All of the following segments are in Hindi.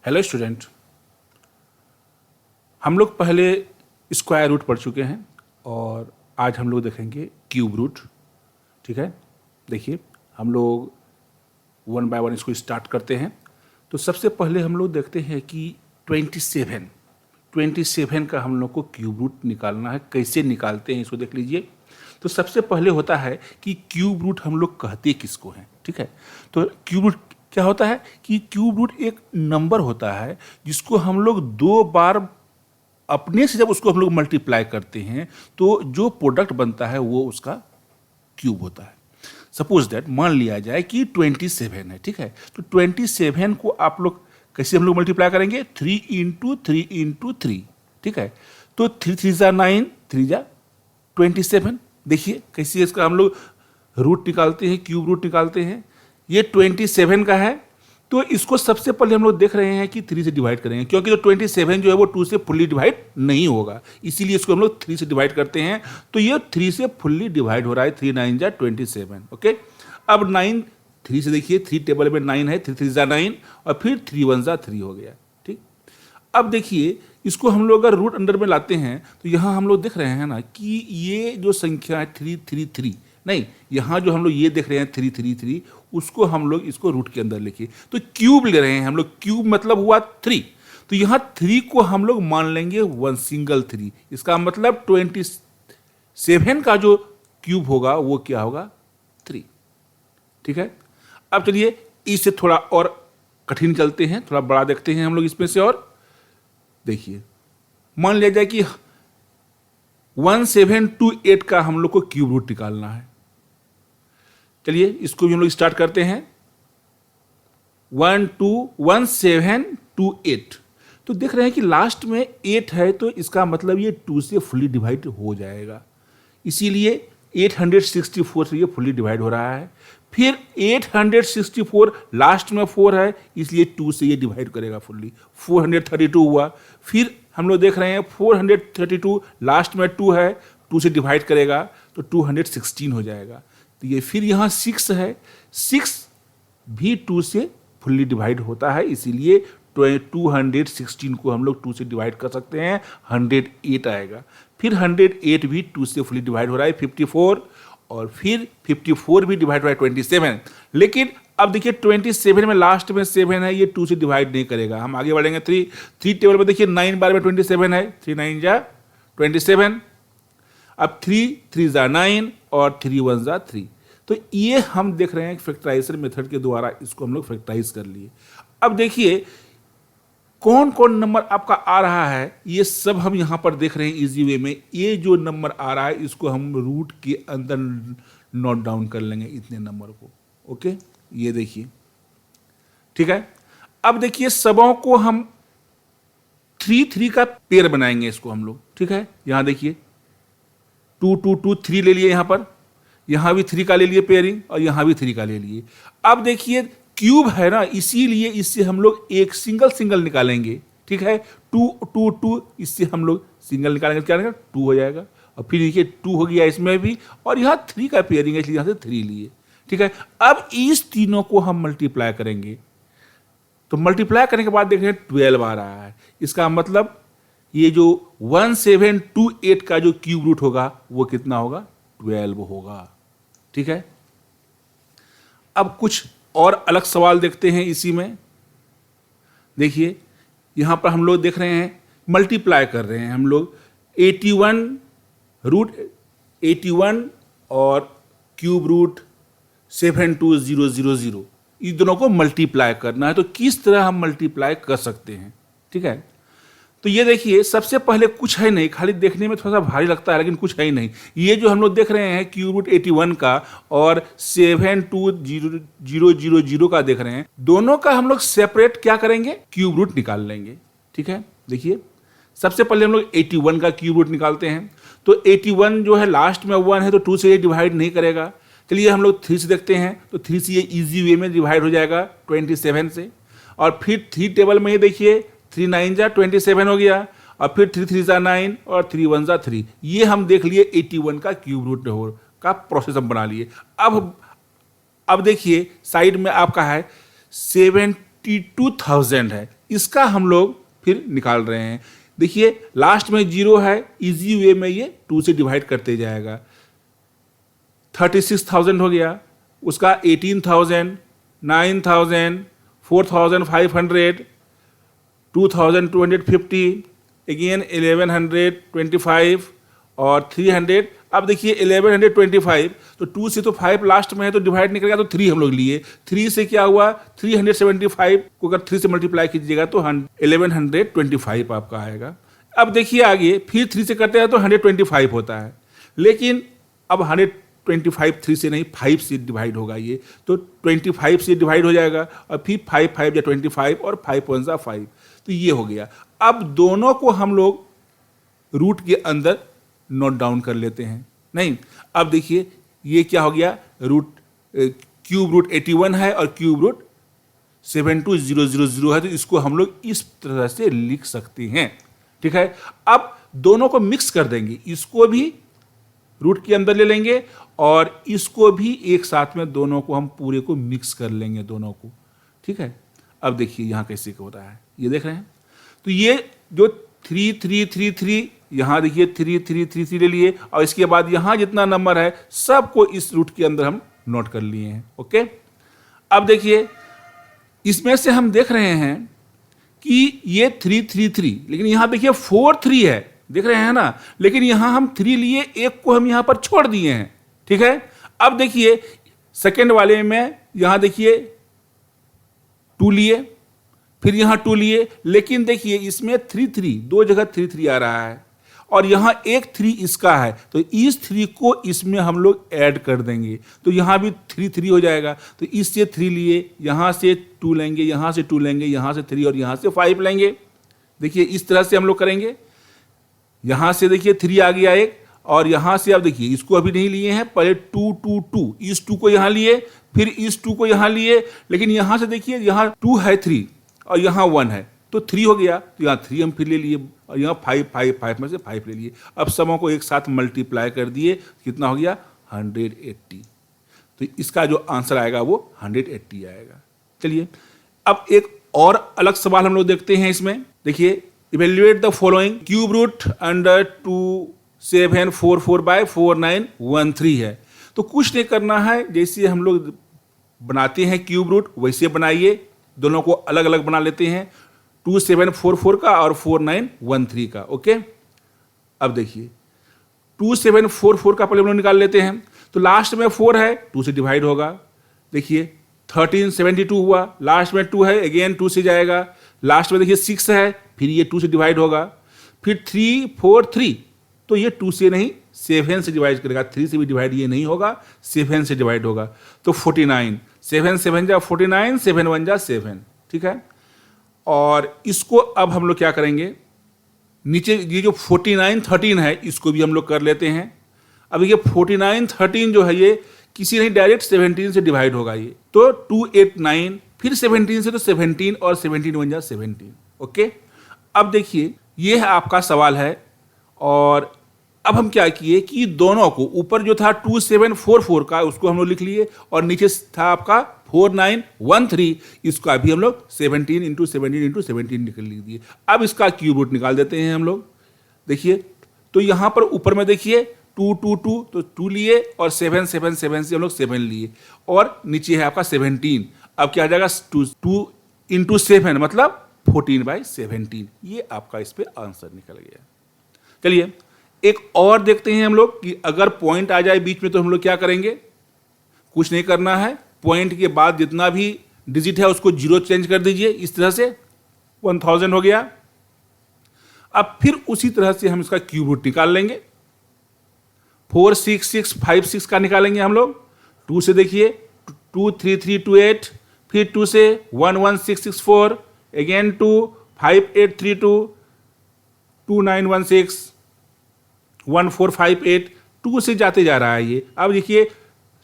हेलो स्टूडेंट, हम लोग पहले स्क्वायर रूट पढ़ चुके हैं और आज हम लोग देखेंगे क्यूब रूट। ठीक है, देखिए हम लोग वन बाय वन इसको स्टार्ट करते हैं। तो सबसे पहले हम लोग देखते हैं कि 27 का हम लोग को क्यूब रूट निकालना है। कैसे निकालते हैं इसको देख लीजिए। तो सबसे पहले होता है कि क्यूब रूट हम लोग कहते किसको हैं। ठीक है, तो क्यूब रूट क्या होता है कि क्यूब रूट एक नंबर होता है जिसको हम लोग दो बार अपने से जब उसको हम लोग मल्टीप्लाई करते हैं तो जो प्रोडक्ट बनता है वो उसका क्यूब होता है। सपोज दैट मान लिया जाए कि 27 है। ठीक है, तो 27 को आप लोग कैसे हम लोग मल्टीप्लाई करेंगे, 3 इंटू 3 इंटू 3। ठीक है, तो 3 3 जा 9, 3 जा 27। देखिए कैसे इसका हम लोग रूट निकालते हैं, क्यूब रूट निकालते हैं। ये 27 का है, तो इसको सबसे पहले हम लोग देख रहे हैं कि 3 से डिवाइड करेंगे, क्योंकि जो 27 जो है वो 2 से फुल्ली डिवाइड नहीं होगा, इसीलिए इसको हम लोग 3 से डिवाइड करते हैं। तो ये 3 से फुल्ली डिवाइड हो रहा है, 3 9 जा 27। ओके, अब 9 3 से देखिए, 3 टेबल में 9 है, 3 3 जा 9 और फिर 3 1 जा 3 हो गया। ठीक, अब देखिए इसको हम लोग अगर रूट अंडर में लाते हैं तो यहाँ हम लोग देख रहे हैं ना कि ये जो संख्या है 333 नहीं, यहाँ जो हम लोग ये देख रहे हैं 333, उसको हम लोग इसको रूट के अंदर लिखिए तो क्यूब ले रहे हैं हम लोग। क्यूब मतलब हुआ 3, तो यहाँ 3 को हम लोग मान लेंगे 1 सिंगल 3। इसका मतलब 27 का जो क्यूब होगा वो क्या होगा, 3। ठीक है, अब चलिए इससे थोड़ा और कठिन चलते हैं, थोड़ा बड़ा देखते हैं हम लोग इसमें से। और देखिए मान लिया जाए कि 1728 का हम लोग को क्यूब रूट निकालना है। चलिए इसको भी हम लोग स्टार्ट करते हैं। 1728, तो देख रहे हैं कि लास्ट में 8 है, तो इसका मतलब ये 2 से फुल्ली डिवाइड हो जाएगा, इसीलिए 864 से ये फुल्ली डिवाइड हो रहा है। फिर 864 लास्ट में 4 है, इसलिए 2 से ये डिवाइड करेगा फुल्ली, 432 हुआ। फिर हम लोग देख रहे हैं 432 लास्ट में 2 है, 2 से डिवाइड करेगा तो 216 हो जाएगा। तो ये फिर यहाँ 6 है, 6 भी 2 से फुल्ली डिवाइड होता है, इसीलिए 216 को हम लोग 2 से डिवाइड कर सकते हैं, 108 आएगा। फिर 108 भी 2 से फुल्ली डिवाइड हो रहा है, 54, और फिर 54 भी डिवाइड हो रहा है 27। लेकिन अब देखिए 27 में लास्ट में 7 है, ये 2 से डिवाइड नहीं करेगा। हम आगे बढ़ेंगे, 3 टेबल में देखिए 9 बार में 27 है, 3 9 जा 27। अब 3 3 जा 9 और 3 1 जा 3। तो ये हम देख रहे हैं फैक्टराइजेशन मेथड के द्वारा इसको हम लोग फैक्टराइज कर लिए। अब देखिए कौन कौन नंबर आपका आ रहा है, ये सब हम यहाँ पर देख रहे हैं इजी वे में। ये जो नंबर आ रहा है इसको हम रूट के अंदर नोट डाउन कर लेंगे, इतने नंबर को। ओके, ये देखिए। ठीक है, अब देखिए सबों को हम 3 3 का पेयर बनाएंगे इसको हम लोग। ठीक है, यहाँ देखिए 2 2 2 3 ले लिए, यहाँ पर यहाँ भी 3 का ले लिए पेयरिंग और यहाँ भी 3 का ले लिए। अब देखिए क्यूब है ना, इसीलिए इससे हम लोग एक सिंगल सिंगल निकालेंगे। ठीक है, 2 2 2, इससे हम लोग सिंगल निकालेंगे, क्या निकालेंगे 2 हो जाएगा। और फिर देखिए 2 हो गया इसमें भी, और यहाँ 3 का पेयरिंग है इसलिए यहाँ से 3 लिए। ठीक है, अब इस तीनों को हम मल्टीप्लाई करेंगे, तो मल्टीप्लाई करने के बाद देख रहे हैं 12 आ रहा है। इसका मतलब ये जो 1728 का जो क्यूब रूट होगा वो कितना होगा, 12 होगा। ठीक है, अब कुछ और अलग सवाल देखते हैं इसी में। देखिए यहां पर हम लोग देख रहे हैं मल्टीप्लाई कर रहे हैं हम लोग 81 रूट 81 और क्यूब रूट 72000, इस दोनों को मल्टीप्लाई करना है। तो किस तरह हम मल्टीप्लाई कर सकते हैं। ठीक है, तो ये देखिए सबसे पहले कुछ है नहीं, खाली देखने में थोड़ा सा भारी लगता है लेकिन कुछ है ही नहीं। ये जो हम लोग देख रहे हैं क्यूब रूट 81 का और 72000 का देख रहे हैं, दोनों का हम लोग सेपरेट क्या करेंगे, क्यूब रूट निकाल लेंगे। ठीक है, देखिए सबसे पहले हम लोग 81 का क्यूब रूट निकालते हैं। तो 81 जो है लास्ट में 1 है, तो 2 से ये डिवाइड नहीं करेगा। चलिए हम लोग 3 से देखते हैं, तो 3 से ये ईजी वे में डिवाइड हो जाएगा 27 से। और फिर 3 टेबल में ये देखिए 3 9 जा 27 हो गया, और फिर 3 3 जा 9 और 3 1 जा 3। ये हम देख लिए 81 का क्यूब रूट का प्रोसेस हम बना लिए। अब देखिए साइड में आपका है 72,000 है, इसका हम लोग फिर निकाल रहे हैं। देखिए लास्ट में 0 है, इजी वे में ये 2 से डिवाइड करते जाएगा। 36,000 हो गया, उसका 18,000, 9,000, 4,500, 2,250, अगेन 1,125 और 300। अब देखिए 1125, तो 2 से तो 5 लास्ट में है तो डिवाइड नहीं करेगा, तो 3 हम लोग लिए। 3 से क्या हुआ, 375 को अगर 3 से मल्टीप्लाई कीजिएगा तो 1125 आपका आएगा। अब देखिए आगे फिर 3 से करते हैं तो 125 होता है, लेकिन अब 125 3 से नहीं 5 से डिवाइड होगा ये, तो 25 से डिवाइड हो जाएगा और फिर 5 5 या 25 और 5 1 5, तो ये हो गया। अब दोनों को हम लोग रूट के अंदर नोट डाउन कर लेते हैं। नहीं, अब देखिए ये क्या हो गया, रूट क्यूब रूट 81 है और क्यूब रूट 72000 है, तो इसको हम लोग इस तरह से लिख सकते हैं। ठीक है, अब दोनों को मिक्स कर देंगे, इसको भी रूट के अंदर ले लेंगे और इसको भी एक साथ में दोनों को हम पूरे को मिक्स कर लेंगे दोनों को। ठीक है, अब देखिए यहां कैसे हो रहा है, ये देख रहे हैं। तो ये जो 3 3 3 3, यहां देखिए 3 3 3 3 ले लिए और इसके बाद यहां जितना नंबर है सबको इस रूट के अंदर हम नोट कर लिए हैं। ओके, अब देखिए इसमें से हम देख रहे हैं कि ये 3 3 3, लेकिन यहां देखिए 4 3 है, देख रहे हैं ना, लेकिन यहां हम 3 लिए, एक को हम यहां पर छोड़ दिए हैं। ठीक है, अब देखिए सेकेंड वाले में यहां देखिए 2 लिए, फिर यहां 2 लिए, लेकिन देखिए इसमें 3 3, दो जगह 3 3 आ रहा है और यहां एक 3 इसका है, तो इस 3 को इसमें हम लोग ऐड कर देंगे, तो यहां भी 3 3 हो जाएगा। तो इससे 3 लिए, यहां से 2 लेंगे, यहां से 2 लेंगे, यहां से 3 और यहां से 5 लेंगे। देखिए इस तरह से हम लोग करेंगे। यहां से देखिए 3 आ गया एक, और यहां से अब देखिए इसको अभी नहीं लिए हैं, पहले 2 2 2, इस 2 को यहां लिए, फिर इस 2 को यहां लिए, लेकिन यहां से देखिए यहां 2 है 3 और यहां 1 है, तो 3 हो गया, तो यहाँ 3 हम फिर ले लिए और यहाँ 5 5 5 में से 5 ले लिए। अब सबों को एक साथ मल्टीप्लाई कर दिए, कितना हो गया 180, तो इसका जो आंसर आएगा वो 180 आएगा। चलिए अब एक और अलग सवाल हम लोग देखते हैं इसमें। देखिए evaluate the following cube root under 2744 by 4913 है। तो कुछ नहीं करना है, जैसे हम लोग बनाते हैं क्यूब रूट वैसे बनाइए, दोनों को अलग अलग बना लेते हैं, 2744 का और 4913 का। ओके, अब देखिए 2744 का पहले हम लोग निकाल लेते हैं, तो लास्ट में 4 है, 2 से डिवाइड होगा। देखिए 1372 हुआ, लास्ट में 2 है, अगेन 2 से जाएगा। लास्ट में देखिए 6 है, फिर ये 2 से डिवाइड होगा। फिर 3 4 3, तो ये 2 से नहीं 7 से डिवाइड करेगा, 3 से भी डिवाइड ये नहीं होगा, 7 से डिवाइड होगा। तो 49, 7 7 जा 49, 7 1 जा 7। ठीक है, और इसको अब हम लोग क्या करेंगे, नीचे ये जो 49 13 है इसको भी हम लोग कर लेते हैं। अब ये 49 13 जो है ये किसी नहीं डायरेक्ट 17 से डिवाइड होगा ये, तो 289, फिर 17 से तो 17 और 17 1 जा 17। ओके, अब देखिए ये है आपका सवाल है, और अब हम क्या किए कि दोनों को, ऊपर जो था 2744 का उसको हम लोग लिख लिए और नीचे था आपका 4913, इसका भी हम लोग 17 इंटू 17 इंटू 17 निकल लीजिए। अब इसका क्यूब रूट निकाल देते हैं हम लोग। देखिए तो यहां पर ऊपर में देखिए 2 2 2, तो 2 लिए और 7 7 7 से हम लोग 7 लिए, और नीचे है आपका 17। अब क्या आ जाएगा 2 इंटू 7 मतलब 14/17, ये आपका इस पे आंसर निकल गया। चलिए एक और देखते हैं हम लोग कि अगर पॉइंट आ जाए बीच में तो हम लोग क्या करेंगे, कुछ नहीं करना है, पॉइंट के बाद जितना भी डिजिट है उसको 0 चेंज कर दीजिए, इस तरह से 1000 हो गया। अब फिर उसी तरह से हम इसका क्यूब रूट निकाल लेंगे, 46656 का निकालेंगे हम लोग। 2 से देखिए 23328, फिर 2 से 11664, अगेन 2 5832, 2916, 1458, 2 से जाते जा रहा है ये। अब देखिए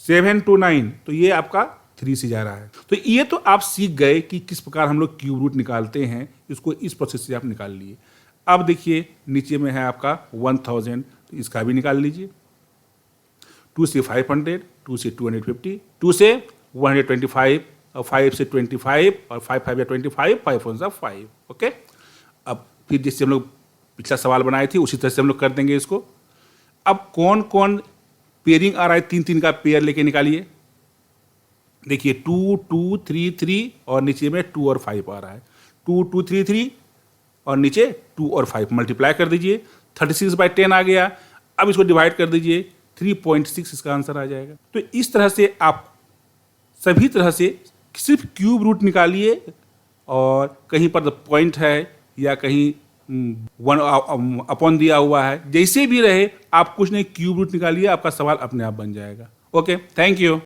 7 to 9, तो ये आपका 3 से जा रहा है। तो ये तो आप सीख गए कि किस प्रकार हम लोग क्यूब रूट निकालते हैं, इसको इस प्रोसेस से आप निकाल लिए। अब देखिए नीचे में है आपका 1000, तो इसका भी निकाल लीजिए। 2 से 500, 2 से 250, 2 से 125 5 से 25 और 5 5 या 25, 5 1 5। ओके, अब फिर जैसे हम लोग पिछला सवाल बनाए थे उसी तरह से हम लोग कर देंगे इसको। अब कौन कौन पेयरिंग आ रहा है, 3 3 का पेयर लेके निकालिए। देखिए 2 2 3 3 और नीचे में 2 और 5 आ रहा है। 2 2 3 3 और नीचे 2 और 5 मल्टीप्लाई कर दीजिए, 36/10 आ गया। अब इसको डिवाइड कर दीजिए, 3.6 इसका आंसर आ जाएगा। तो इस तरह से आप सभी तरह से सिर्फ क्यूब रूट निकालिए, और कहीं पर पॉइंट है या कहीं 1 अपॉन दिया हुआ है, जैसे भी रहे आप कुछ नहीं क्यूब रूट निकालिए, आपका सवाल अपने आप बन जाएगा। Okay, thank you.